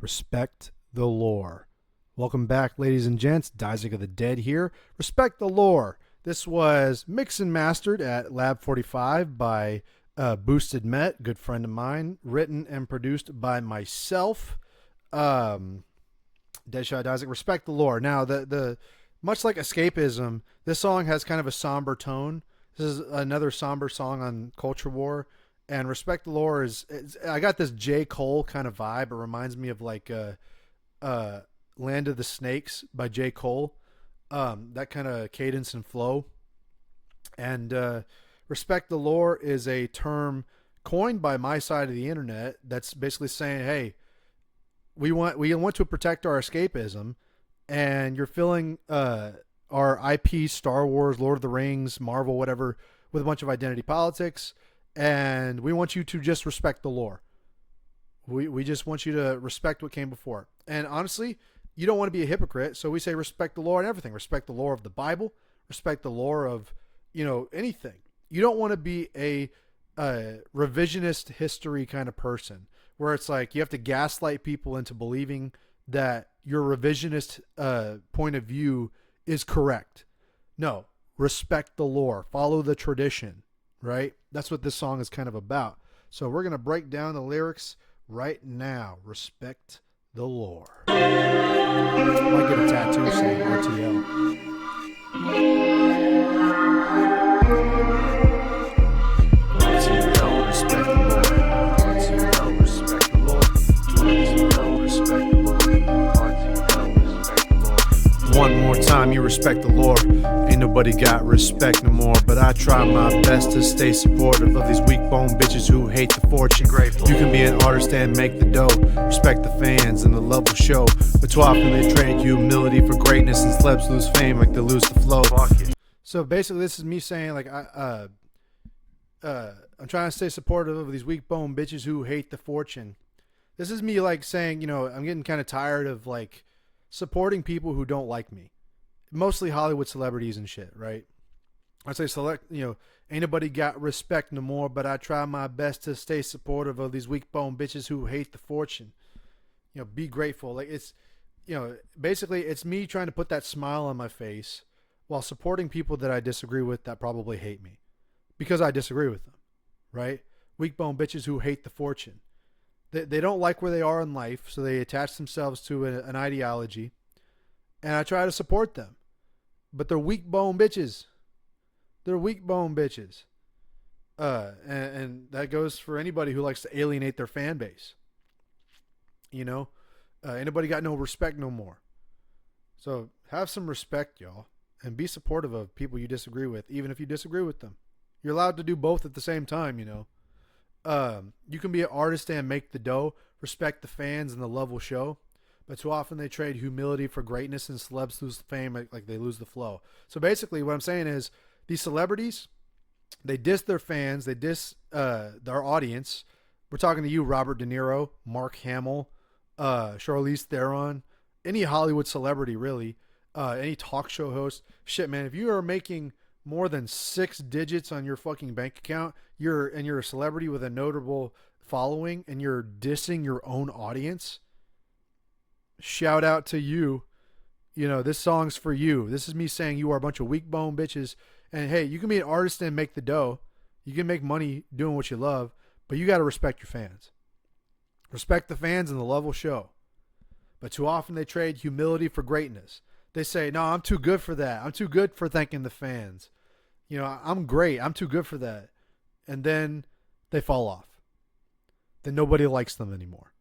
Respect the lore. Welcome back, ladies and gents. Dyzek of the Dead here. Respect the lore. This was mixed and mastered at Lab 45 by Boosted Met, good friend of mine. Written and produced by myself. Dedshot Dyzek. Respect the lore. Now, the much like Escapism, this song has kind of a somber tone. This is another somber song on Culture War. And Respect the Lore is I got this J. Cole kind of vibe. It reminds me of like Land of the Snakes by J. Cole. That kind of cadence and flow. And Respect the Lore is a term coined by my side of the internet that's basically saying, hey, we want to protect our escapism, and you're filling our IP, Star Wars, Lord of the Rings, Marvel, whatever, with a bunch of identity politics. And we want you to just respect the lore. We just want you to respect what came before. And honestly, you don't want to be a hypocrite, so we say respect the lore and everything. Respect the lore of the Bible. Respect the lore of, anything. You don't want to be a revisionist history kind of person where it's like you have to gaslight people into believing that your revisionist point of view is correct. No, respect the lore. Follow the tradition. Right? That's what this song is kind of about. So we're going to break down the lyrics right now. Respect the lore. Might get a tattoo saying RTL. RTL, respect the lore. RTL, respect the lore. RTL, respect the lore. RTL, respect the lore. One more time, you respect the lore. Ain't nobody got respect no more, but I try my best to stay supportive of these weak bone bitches who hate the fortune. Grateful. You can be an artist and make the dough. Respect the fans and the love will show. But too often they trade humility for greatness, and celebs lose fame like they lose the flow. So basically, this is me saying like I'm trying to stay supportive of these weak bone bitches who hate the fortune. This is me like saying, I'm getting kind of tired of like supporting people who don't like me. Mostly Hollywood celebrities and shit, right? I say ain't nobody got respect no more, but I try my best to stay supportive of these weak bone bitches who hate the fortune. Be grateful. Like it's, basically it's me trying to put that smile on my face while supporting people that I disagree with that probably hate me because I disagree with them, right? Weak bone bitches who hate the fortune. They don't like where they are in life, so they attach themselves to an ideology, and I try to support them. But they're weak bone bitches. They're weak bone bitches. And that goes for anybody who likes to alienate their fan base. Anybody got no respect no more. So have some respect, y'all, and be supportive of people you disagree with, even if you disagree with them. You're allowed to do both at the same time, You can be an artist and make the dough, respect the fans, and the love will show. But too often they trade humility for greatness, and celebs lose fame like they lose the flow. So basically what I'm saying is these celebrities, they diss their fans, they diss their audience. We're talking to you, Robert De Niro, Mark Hamill, Charlize Theron, any Hollywood celebrity really, any talk show host. Shit, man, if you are making more than 6 digits on your fucking bank account, you're a celebrity with a notable following, and you're dissing your own audience, shout out to you. This song's for you. This is me saying you are a bunch of weak bone bitches. And hey, you can be an artist and make the dough. You can make money doing what you love, but you got to respect your fans. Respect the fans and the love will show. But too often they trade humility for greatness. They say, no, I'm too good for that. I'm too good for thanking the fans. I'm great. I'm too good for that. And then they fall off. Then nobody likes them anymore.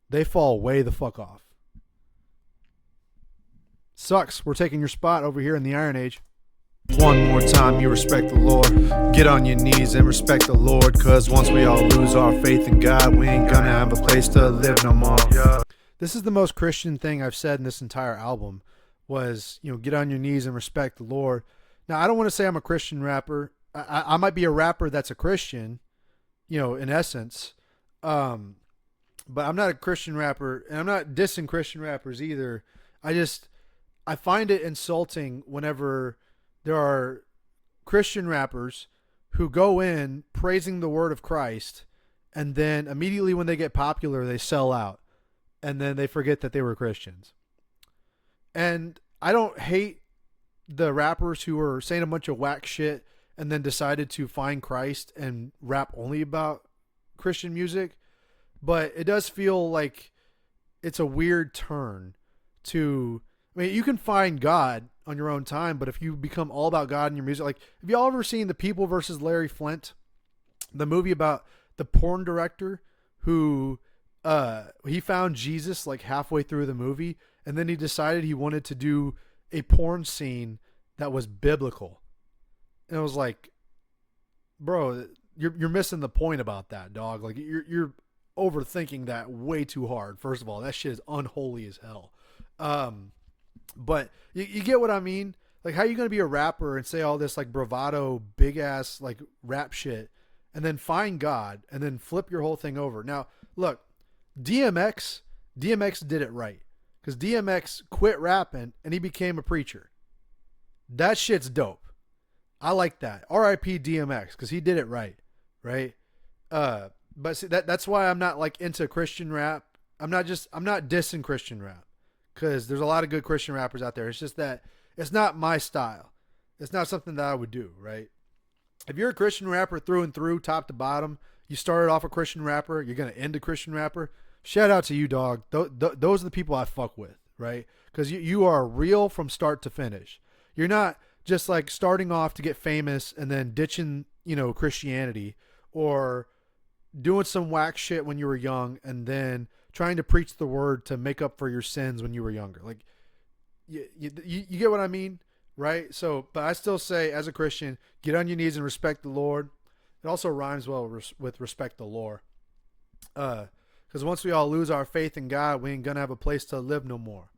They fall way the fuck off. Sucks. We're taking your spot over here in the Iron Age. One more time, you respect the Lord. Get on your knees and respect the Lord, cause once we all lose our faith in God, we ain't gonna have a place to live no more. This is the most Christian thing I've said in this entire album was, get on your knees and respect the Lord. Now, I don't want to say I'm a Christian rapper. I might be a rapper that's a Christian, in essence. But I'm not a Christian rapper, and I'm not dissing Christian rappers either. I find it insulting whenever there are Christian rappers who go in praising the word of Christ, and then immediately when they get popular, they sell out. and then they forget that they were Christians. And I don't hate the rappers who are saying a bunch of whack shit and then decided to find Christ and rap only about Christian music, but it does feel like it's a weird turn to, I mean, you can find God on your own time, but if you become all about God in your music, like, have y'all ever seen The People versus Larry Flint, the movie about the porn director who he found Jesus like halfway through the movie, and then he decided he wanted to do a porn scene that was biblical. And I was like, bro, you're missing the point about that, dog. Like, you're overthinking that way too hard. First of all, that shit is unholy as hell. But you get what I mean? Like, how are you going to be a rapper and say all this like bravado, big ass like rap shit, and then find God and then flip your whole thing over? Now, look, DMX did it right, because DMX quit rapping and he became a preacher. That shit's dope. I like that. R.I.P. DMX, because he did it right, right? But see, that's why I'm not like into Christian rap. I'm not dissing Christian rap, because there's a lot of good Christian rappers out there. It's just that it's not my style. It's not something that I would do, right? If you're a Christian rapper through and through, top to bottom, you started off a Christian rapper, you're going to end a Christian rapper, shout out to you, dog. Those are the people I fuck with, right? Because you are real from start to finish. You're not just like starting off to get famous and then ditching, Christianity, or doing some whack shit when you were young and then trying to preach the word to make up for your sins when you were younger. Like, you get what I mean, right? So, but I still say, as a Christian, get on your knees and respect the Lord. It also rhymes well with respect the Lord. Because once we all lose our faith in God, we ain't gonna have a place to live no more.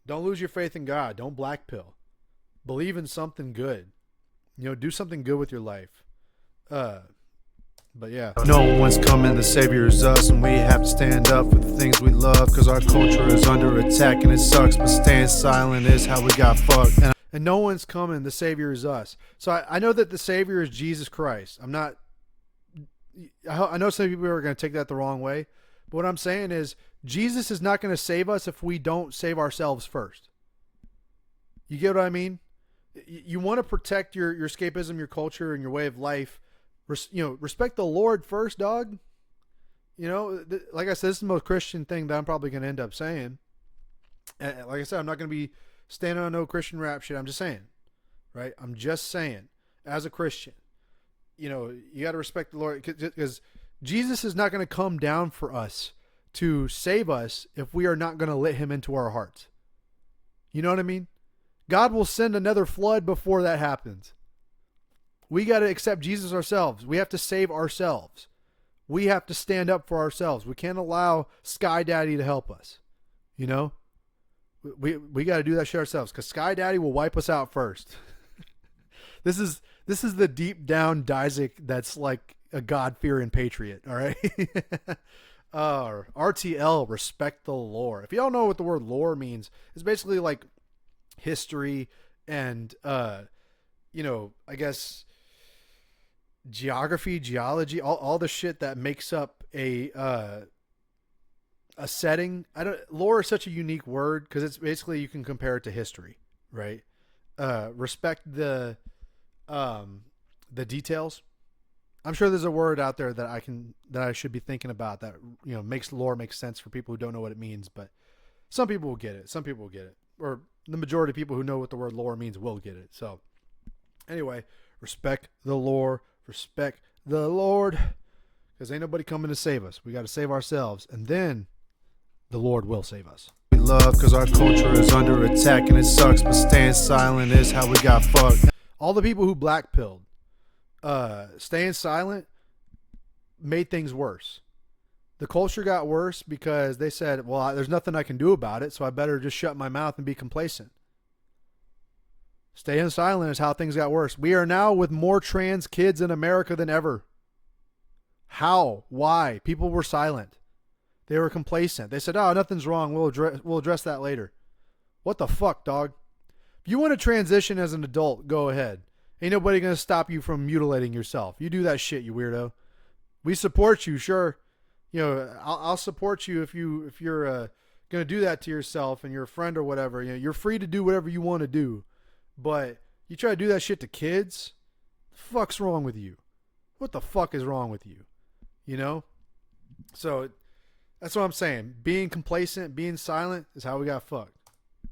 Don't lose your faith in God. Don't black pill. Believe in something good. Do something good with your life. But yeah. No one's coming, the Savior is us, and we have to stand up for the things we love, because our culture is under attack and it sucks, but staying silent is how we got fucked. And no one's coming, the Savior is us. So I know that the Savior is Jesus Christ. I know some people are going to take that the wrong way, but what I'm saying is, Jesus is not going to save us if we don't save ourselves first. You get what I mean? You want to protect your escapism, your culture, and your way of life. Respect the Lord first, dog. Like I said, this is the most Christian thing that I'm probably going to end up saying. And like I said, I'm not going to be standing on no Christian rap shit. I'm just saying, right? I'm just saying, as a Christian, you got to respect the Lord, because Jesus is not going to come down for us to save us if we are not going to let him into our hearts. You know what I mean? God will send another flood before that happens. We got to accept Jesus ourselves. We have to save ourselves. We have to stand up for ourselves. We can't allow Sky Daddy to help us. We got to do that shit ourselves, because Sky Daddy will wipe us out first. This is the deep down Dyzek that's like a God-fearing patriot, all right? RTL, respect the lore. If you don't know what the word lore means, it's basically like history and, I guess geography, geology, all the shit that makes up a setting. Lore is such a unique word, because it's basically, you can compare it to history, right? Respect the details. I'm sure there's a word out there that I should be thinking about that, makes lore make sense for people who don't know what it means, but some people will get it. Some people will get it. Or the majority of people who know what the word lore means will get it. So anyway, respect the lore, respect the Lord, because ain't nobody coming to save us. We got to save ourselves, and then the Lord will save us. We love, because our culture is under attack and it sucks, but staying silent is how we got fucked. All the people who black pilled, staying silent made things worse. The culture got worse because they said, well, there's nothing I can do about it, so I better just shut my mouth and be complacent. Staying silent is how things got worse. We are now with more trans kids in America than ever. How? Why? People were silent. They were complacent. They said, oh, nothing's wrong. We'll address that later. What the fuck, dog? If you want to transition as an adult, go ahead. Ain't nobody going to stop you from mutilating yourself. You do that shit, you weirdo. We support you, sure. I'll support you if you're gonna do that to yourself and you're a friend or whatever. You're free to do whatever you want to do, but you try to do that shit to kids. The fuck's wrong with you? What the fuck is wrong with you? So that's what I'm saying. Being complacent, being silent is how we got fucked.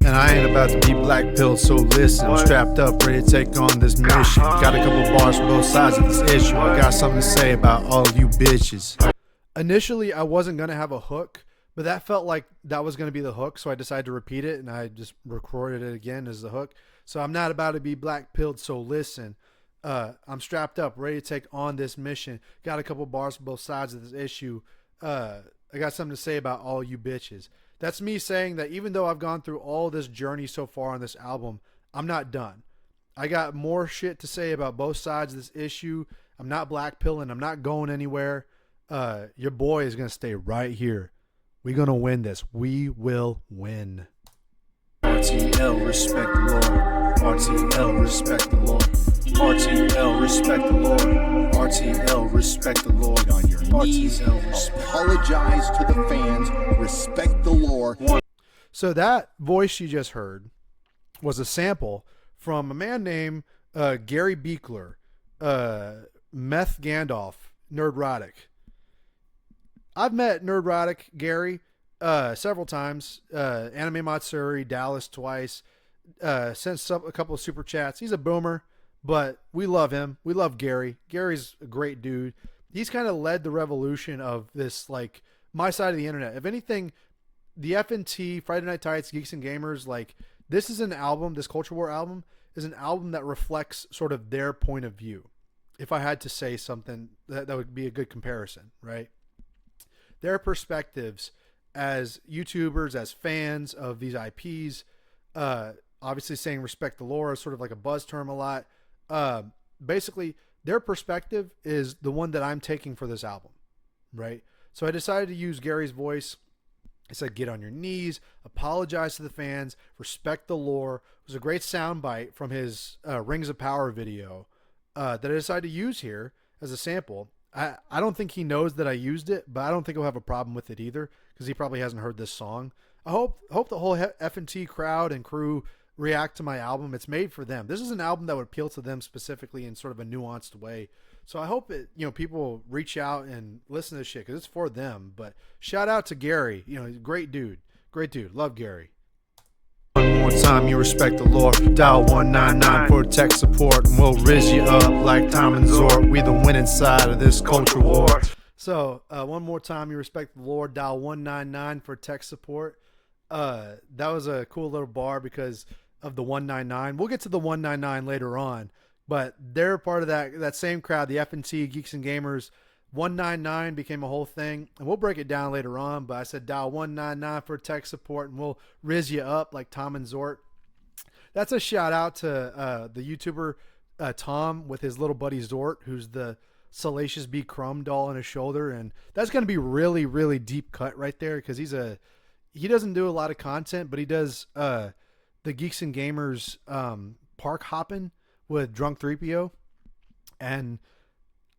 And I ain't about to be black pilled, so listen. I'm strapped up, ready to take on this mission. Got a couple bars for both sides of this issue. I got something to say about all you bitches. Initially, I wasn't going to have a hook, but that felt like that was going to be the hook, so I decided to repeat it, and I just recorded it again as the hook. So I'm not about to be black pilled, so listen. I'm strapped up, ready to take on this mission. Got a couple bars for both sides of this issue. I got something to say about all you bitches. That's me saying that even though I've gone through all this journey so far on this album, I'm not done. I got more shit to say about both sides of this issue. I'm not blackpilling. I'm not going anywhere. Your boy is going to stay right here. We're going to win this. We will win. RTL, respect the Lord. RTL, respect the Lord. RTL, respect the Lord. RTL, respect the Lord. On your knees, apologize to the fans, respect the Lord. So that voice you just heard was a sample from a man named Gary Beekler, Meth Gandalf, Nerdrotic. I've met Nerdrotic Gary several times. Anime Matsuri, Dallas twice. Sent a couple of super chats. He's a boomer, but we love him. We love Gary. Gary's a great dude. He's kind of led the revolution of this, like, my side of the internet. If anything, the FNT, Friday Night Tights, Geeks and Gamers, like, this is an album, this Culture War album, is an album that reflects sort of their point of view. If I had to say something, that would be a good comparison, right? Their perspectives as YouTubers, as fans of these IPs, obviously saying respect the lore is sort of like a buzz term a lot. Basically, their perspective is the one that I'm taking for this album, right? So I decided to use Gary's voice. I said, get on your knees, apologize to the fans, respect the lore. It was a great soundbite from his Rings of Power video that I decided to use here as a sample. I don't think he knows that I used it, but I don't think he'll have a problem with it either because he probably hasn't heard this song. I hope the whole F&T crowd and crew react to my album. It's made for them. This is an album that would appeal to them specifically in sort of a nuanced way. So I hope people reach out and listen to this shit because it's for them. But shout out to Gary. Great dude. Great dude. Love Gary. One more time, you respect the Lord. Dial 199 for tech support, and we'll riz you up like Tom and Zort. We the winning side of this culture war. So one more time, you respect the Lord. Dial 199 for tech support. That was a cool little bar because of the 199. We'll get to the 199 later on, but they're part of that same crowd, the F&T, Geeks and Gamers. 199 became a whole thing, and we'll break it down later on, but I said dial 199 for tech support, and we'll riz you up like Tom and Zort. That's a shout out to the YouTuber Tom with his little buddy Zort, who's the Salacious B. Crumb doll on his shoulder, and that's going to be really, really deep cut right there because he doesn't do a lot of content, but he does the Geeks and Gamers park hopping with Drunk 3PO, and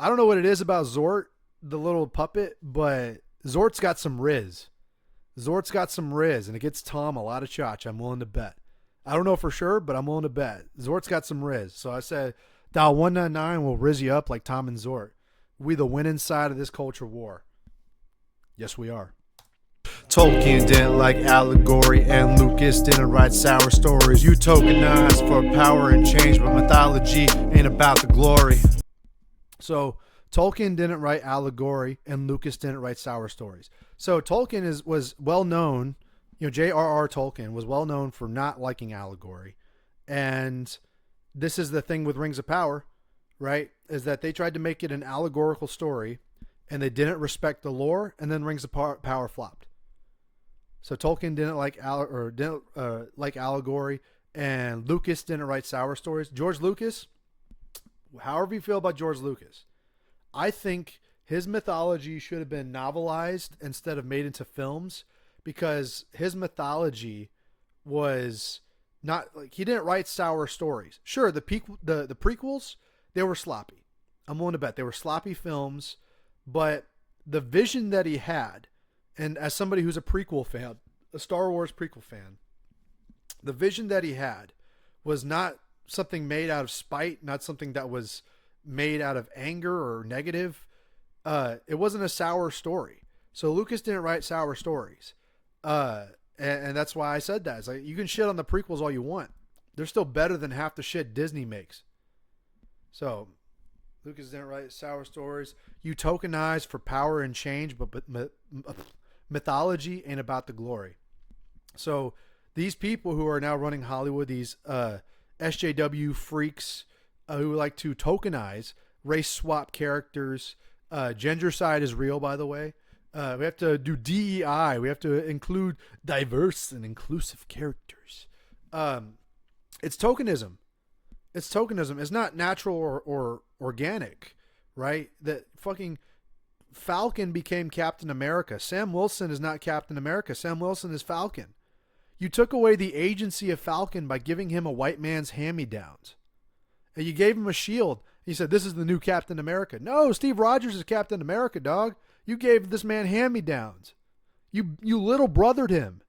I don't know what it is about Zort, the little puppet, but Zort's got some riz. Zort's got some riz, and it gets Tom a lot of chotch, I'm willing to bet. I don't know for sure, but I'm willing to bet. Zort's got some riz. So I said, dial 199 will riz you up like Tom and Zort. We the winning side of this culture war. Yes, we are. Tolkien didn't like allegory, and Lucas didn't write sour stories. You tokenize for power and change, but mythology ain't about the glory. So Tolkien didn't write allegory, and Lucas didn't write sour stories. So Tolkien was well known, J.R.R. Tolkien was well known for not liking allegory. And this is the thing with Rings of Power, right? Is that they tried to make it an allegorical story, and they didn't respect the lore, and then Rings of Power flopped. So Tolkien didn't like allegory, and Lucas didn't write sour stories. George Lucas, however you feel about George Lucas, I think his mythology should have been novelized instead of made into films because his mythology was not like he didn't write sour stories. Sure, the prequels, they were sloppy. I'm willing to bet they were sloppy films, but the vision that he had, and as somebody who's a prequel fan, a Star Wars prequel fan, the vision that he had was not something made out of spite, not something that was made out of anger or negative. It wasn't a sour story. So Lucas didn't write sour stories. And that's why I said that. It's like, you can shit on the prequels all you want. They're still better than half the shit Disney makes. So Lucas didn't write sour stories. You tokenize for power and change, but mythology ain't about the glory. So these people who are now running Hollywood, these SJW freaks who like to tokenize, race swap characters. Gendercide is real, by the way. We have to do DEI. We have to include diverse and inclusive characters. It's tokenism. It's tokenism. It's not natural or organic, right? That fucking Falcon became Captain America. Sam Wilson is not Captain America. Sam Wilson is Falcon. You took away the agency of Falcon by giving him a white man's hand-me-downs. And you gave him a shield. You said, this is the new Captain America. No, Steve Rogers is Captain America, dog. You gave this man hand-me-downs. You little brothered him.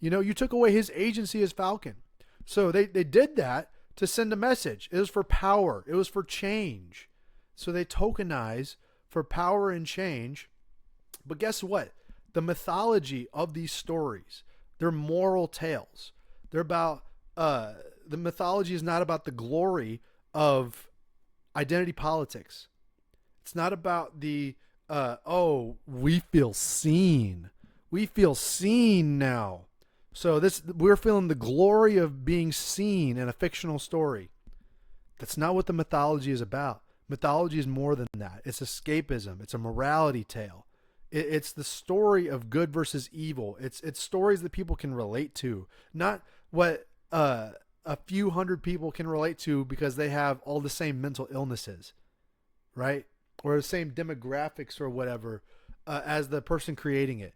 You know, you took away his agency as Falcon. So they did that to send a message. It was for power. It was for change. So they tokenize for power and change. But guess what? The mythology of these stories, they're moral tales. They're about, the mythology is not about the glory of identity politics. It's not about the, we feel seen. We feel seen now. So we're feeling the glory of being seen in a fictional story. That's not what the mythology is about. Mythology is more than that. It's escapism. It's a morality tale. It's the story of good versus evil. It's stories that people can relate to, not what a few hundred people can relate to because they have all the same mental illnesses, right? Or the same demographics or whatever as the person creating it.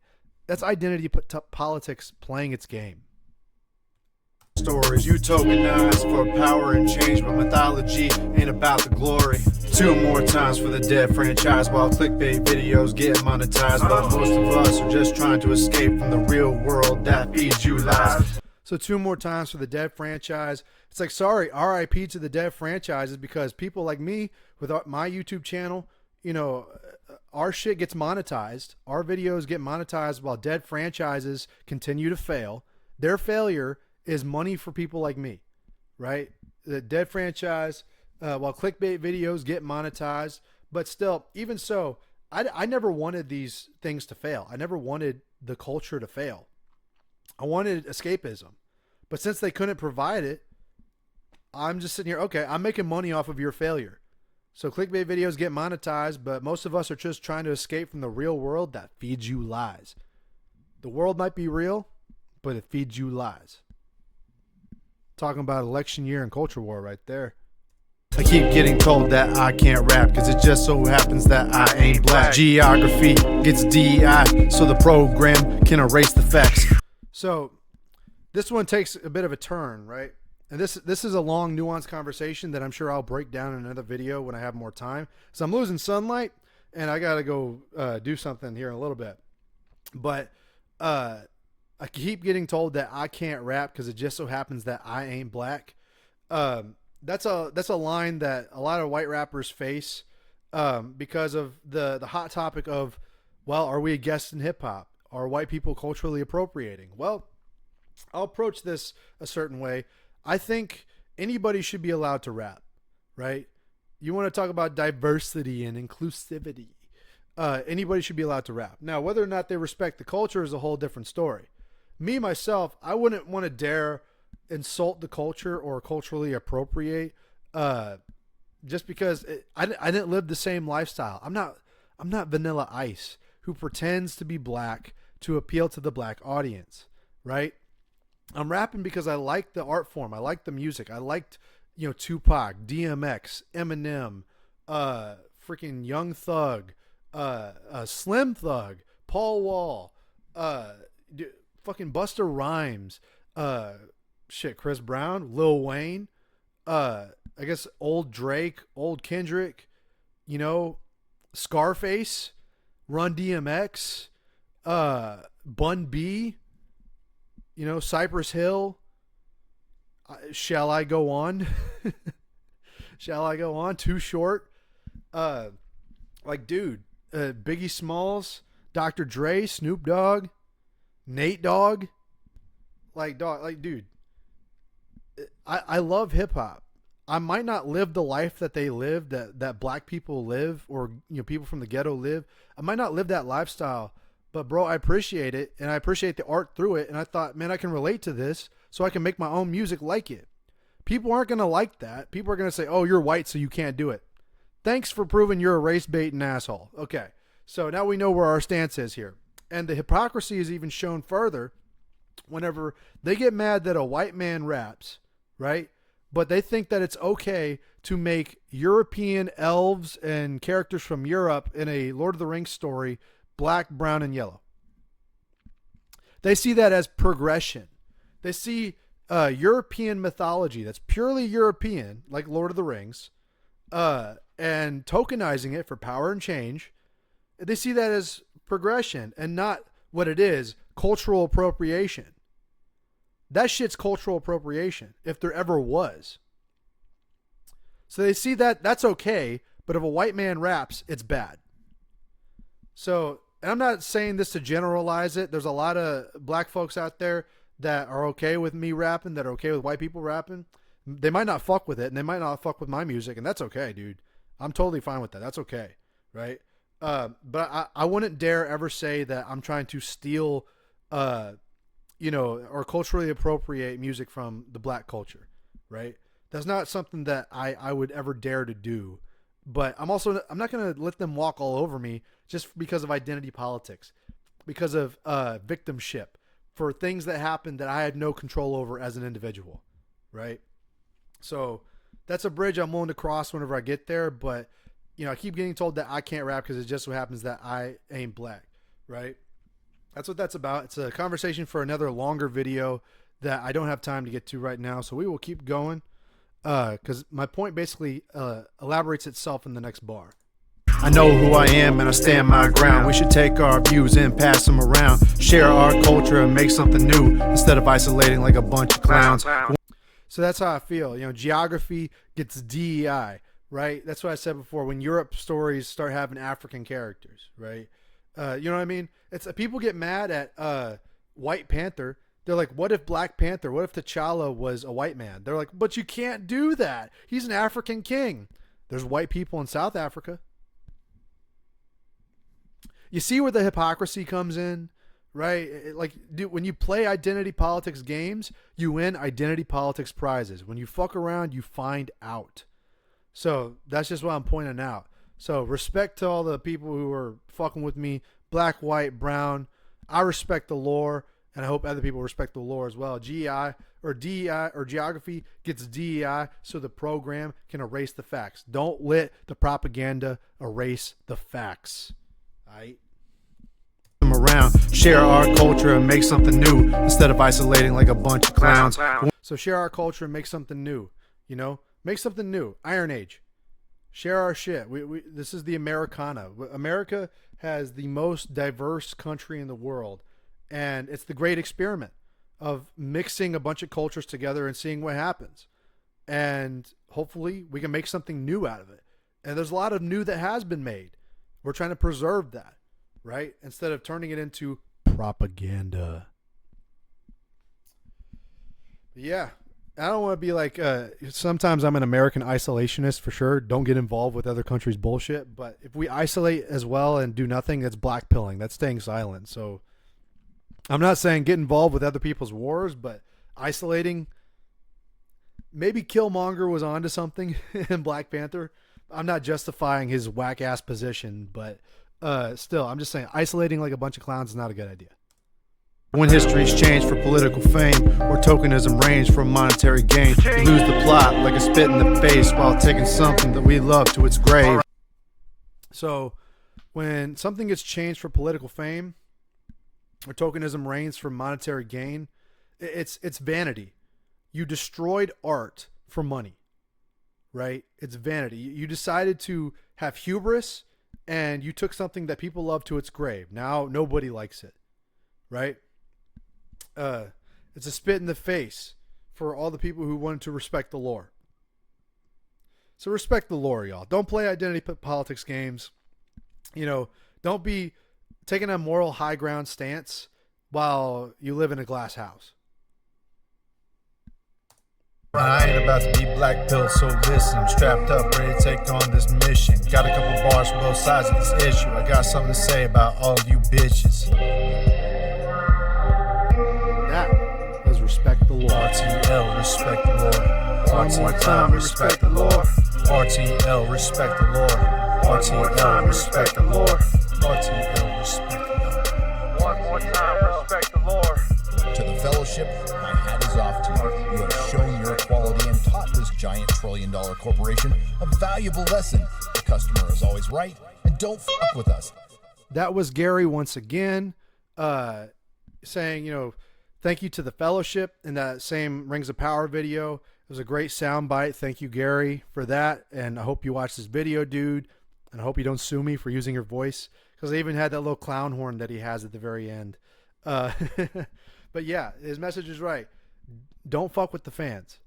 That's identity politics playing its game. Stories you tokenize for power and change, but mythology ain't about the glory. 2 more times for the Dead franchise while clickbait videos get monetized. But most of us are just trying to escape from the real world that feeds you lies. So 2 more times for the Dead franchise. It's like, sorry, RIP to the Dead franchises, because people like me with my YouTube channel, you know, our shit gets monetized. Our videos get monetized while Dead franchises continue to fail. Their failure is money for people like me, right? The Dead franchise, while clickbait videos get monetized, but still, even so, I never wanted these things to fail. I never wanted the culture to fail. I wanted escapism. But since they couldn't provide it, I'm just sitting here, okay, I'm making money off of your failure. So clickbait videos get monetized, but most of us are just trying to escape from the real world that feeds you lies. The world might be real, but it feeds you lies. Talking about election year and culture war right there. I keep getting told that I can't rap because it just so happens that I ain't black. Geography gets DEI so the program can erase the facts. So this one takes a bit of a turn, right? And this is a long, nuanced conversation that I'm sure I'll break down in another video when I have more time. So I'm losing sunlight, and I got to go do something here in a little bit. But I keep getting told that I can't rap because it just so happens that I ain't black. That's a line that a lot of white rappers face because of the hot topic of, well, are we a guest in hip hop? Are white people culturally appropriating? Well, I'll approach this a certain way. I think anybody should be allowed to rap, right? You want to talk about diversity and inclusivity. Anybody should be allowed to rap. Now, whether or not they respect the culture is a whole different story. Me, myself, I wouldn't want to dare insult the culture or culturally appropriate just because I didn't live the same lifestyle. I'm not Vanilla Ice who pretends to be black to appeal to the black audience, right? I'm rapping because I like the art form. I like the music. I liked, Tupac, DMX, Eminem, freaking Young Thug, Slim Thug, Paul Wall, fucking Busta Rhymes, Chris Brown, Lil Wayne, I guess old Drake, old Kendrick, Scarface, Run DMX, Bun B, Cypress Hill. Shall I go on? Shall I go on? Too Short. Dude, Biggie Smalls, Dr. Dre, Snoop Dogg, Nate Dogg. Dude, I love hip hop. I might not live the life that they live, that black people live, or people from the ghetto live. I might not live that lifestyle, but bro, I appreciate it, and I appreciate the art through it. And I thought, man, I can relate to this, so I can make my own music like it. People aren't gonna like that. People are gonna say, "Oh, you're white, so you can't do it." Thanks for proving you're a race baiting asshole. Okay, so now we know where our stance is here, and the hypocrisy is even shown further whenever they get mad that a white man raps, right? But they think that it's okay to make European elves and characters from Europe in a Lord of the Rings story black, brown, and yellow. They see that as progression. They see European mythology that's purely European, like Lord of the Rings, and tokenizing it for power and change. They see that as progression and not what it is, cultural appropriation. That shit's cultural appropriation, if there ever was. So they see that that's okay, but if a white man raps, it's bad. So, and I'm not saying this to generalize it. There's a lot of black folks out there that are okay with me rapping, that are okay with white people rapping. They might not fuck with it, and they might not fuck with my music, and that's okay, dude. I'm totally fine with that. That's okay, right? But I wouldn't dare ever say that I'm trying to steal or culturally appropriate music from the black culture, right? That's not something that I would ever dare to do. But I'm not going to let them walk all over me just because of identity politics, because of victimship for things that happened that I had no control over as an individual, right? So that's a bridge I'm willing to cross whenever I get there. But, I keep getting told that I can't rap because it just so happens that I ain't black, right? That's what that's about. It's a conversation for another longer video that I don't have time to get to right now. So we will keep going because my point basically elaborates itself in the next bar. I know who I am and I stand my ground. We should take our views and pass them around. Share our culture and make something new instead of isolating like a bunch of clowns. So that's how I feel. Geography gets DEI, right? That's what I said before. When Europe stories start having African characters, right? You know what I mean? It's people get mad at White Panther. They're like, what if Black Panther? What if T'Challa was a white man? They're like, but you can't do that. He's an African king. There's white people in South Africa. You see where the hypocrisy comes in, right? When you play identity politics games, you win identity politics prizes. When you fuck around, you find out. So that's just what I'm pointing out. So respect to all the people who are fucking with me, black, white, brown. I respect the lore, and I hope other people respect the lore as well. GEI or DEI or geography gets DEI so the program can erase the facts. Don't let the propaganda erase the facts. All right? Around, share our culture and make something new instead of isolating like a bunch of clowns. So share our culture and make something new. Make something new. Iron Age. Share our shit. This is the Americana. America has the most diverse country in the world, and it's the great experiment of mixing a bunch of cultures together and seeing what happens. And hopefully we can make something new out of it. And there's a lot of new that has been made. We're trying to preserve that, right? Instead of turning it into propaganda. Yeah. I don't want to be like, sometimes I'm an American isolationist for sure. Don't get involved with other countries' bullshit. But if we isolate as well and do nothing, that's blackpilling. That's staying silent. So I'm not saying get involved with other people's wars, but isolating, maybe Killmonger was onto something in Black Panther. I'm not justifying his whack-ass position, but still, I'm just saying isolating like a bunch of clowns is not a good idea. When history's changed for political fame or tokenism reigns for monetary gain, we lose the plot like a spit in the face while taking something that we love to its grave. So when something gets changed for political fame or tokenism reigns for monetary gain, it's vanity. You destroyed art for money, right? It's vanity. You decided to have hubris and you took something that people love to its grave. Now nobody likes it, right? It's a spit in the face for all the people who wanted to respect the lore. So respect the lore, y'all. Don't play identity politics games. You know, don't be taking a moral high ground stance while you live in a glass house. I ain't about to be black pilled, so listen. I'm strapped up, ready to take on this mission. Got a couple bars for both sides of this issue. I got something to say about all you bitches. That is respect the lore. RTL, respect the lore. One more time, respect the lore. RTL, respect the lore. RTL, respect the lore. RTL, respect the lore. One more time, respect the lore. To the fellowship, my hat is off to you. You have shown your quality and taught this giant trillion-dollar corporation a valuable lesson. The customer is always right, and don't fuck with us. That was Gary once again, saying, thank you to the fellowship in that same Rings of Power video. It was a great soundbite. Thank you, Gary, for that. And I hope you watch this video, dude. And I hope you don't sue me for using your voice, because I even had that little clown horn that he has at the very end. But yeah, his message is right. Don't fuck with the fans.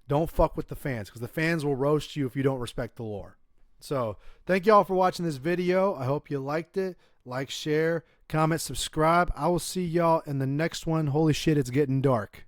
Don't fuck with the fans, because the fans will roast you if you don't respect the lore. So thank y'all for watching this video. I hope you liked it. Like, share, comment, subscribe. I will see y'all in the next one. Holy shit, it's getting dark.